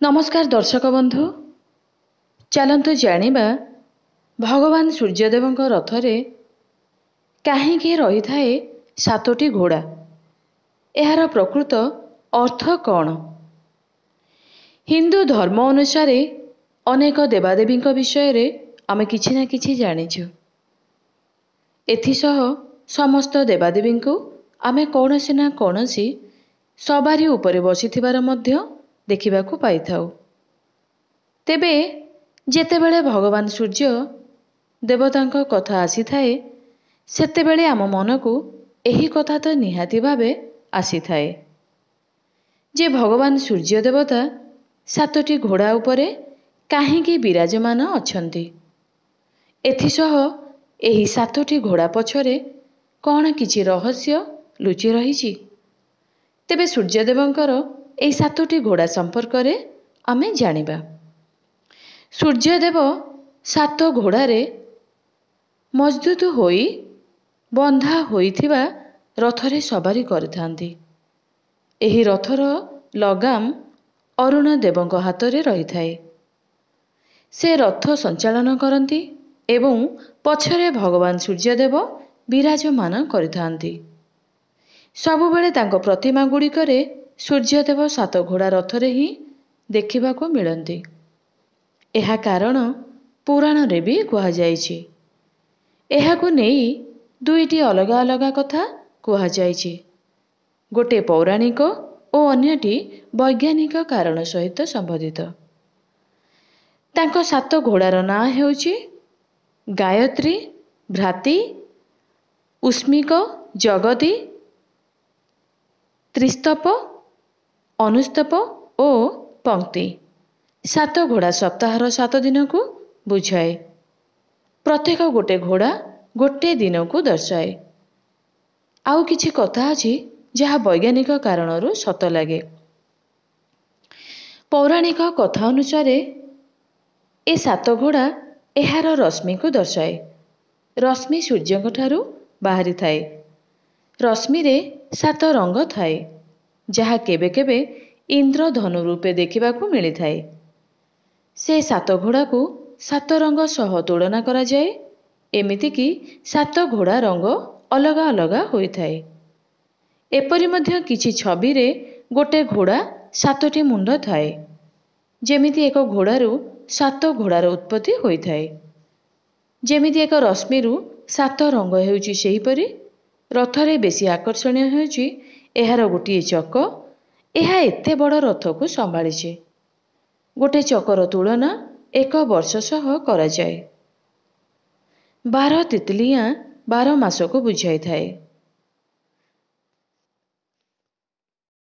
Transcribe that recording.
नमस्कार दर्शक बंधु, चलतु जानिबा भगवान सूर्यदेव रथरे कहीं रही थाए सातोटी घोड़ा। यार प्रकृत अर्थ कौन? हिंदू धर्म अनुसार अनेक देवादेवी विषय आमे किछि ना किछि जानिछु। एथिसह समस्त देवादेवी को आमे कौनसी ना कौनसी सवारी उपरे बसिथिबार मध्य देखिबाकू पाइथाउ। तेबे जेतेबेले भगवान सूर्य देवतांको कथा आसी थाए सेतेबेले आम मनकू एही कथा तो निहाती भावे आसी थाए जे भगवान सूर्य देवता सातोटी घोड़ा उपरे काहींकी विराजमान अछंती। एथिसह एही सातोटी घोड़ा पछरे कौन किछि रहस्य लुचि रहिछि। तेबे सूर्यदेवंकर एही सातोटी घोड़ा संपर्क रे आमे जानिबा। सूर्यदेव सात घोड़ारे मजबूत होई बंधा होइथिबा रथरे सवारी करिथांती। एही रथर लगाम अरुण देवंक हातरे रही थाए। से रथ संचालन करती एवं पछरे भगवान सूर्यदेव विराजमान करिथांती। सबुबेले तांको प्रतिमा गुड़िकरे सूर्यदेव सात घोड़ा रथरे ही देखिबाकू मिलती। एहा कारण पुराण रे भी कुहा जाइछि। एहाकू नेई दुईटी अलगा अलगा कथा कुहा जाइछि। गोटे पौराणिक और अन्यटी वैज्ञानिक कारण सहित संबंधित। तांको सात घोड़ार नाँ हेउछि गायत्री, भ्राति, उष्मिक, जगती, त्रिस्तप, अनुस्तप और पंक्ति। सात घोड़ा सप्ताहर 7 दिन को बुझाए। प्रत्येक गोटे घोड़ा गोटे दिन को दर्शाए। आउ किछि कथा अछि जहा वैज्ञानिक कारणरू सत लागे। पौराणिक कथा अनुसार ए सात घोड़ा एहार रश्मि को दर्शाए। रश्मि सूर्यଙ୍କ ठारू बाहरी थाए। रश्मि रे सात रंग थाए जहा केबे केबे इंद्रधनु रूपे देखिबाकू मिली थाए। से सात घोड़ा को सात रंग सह तुलना करा जाए। एमिति कि सात घोड़ा रंग अलगा अलगा होई थाए। एपरि मध्य किछि छवि रे गोटे घोड़ा सातोटी मुंड थाए। जेमिति एक घोड़ारू सात घोड़ार उत्पत्ति होई थाए। जेमिति एक रश्मिरू सात रंग हेउछि सेहीपरि रथरे बेसी आकर्षणीय हेउछि एहार गोटिए चक। एहा एते बड़ रथ को संभाळिछि। गोटे चकर तुलना 1 वर्ष सह करा जाए। 12 तितलियां 12 मास को बुझाई थाए।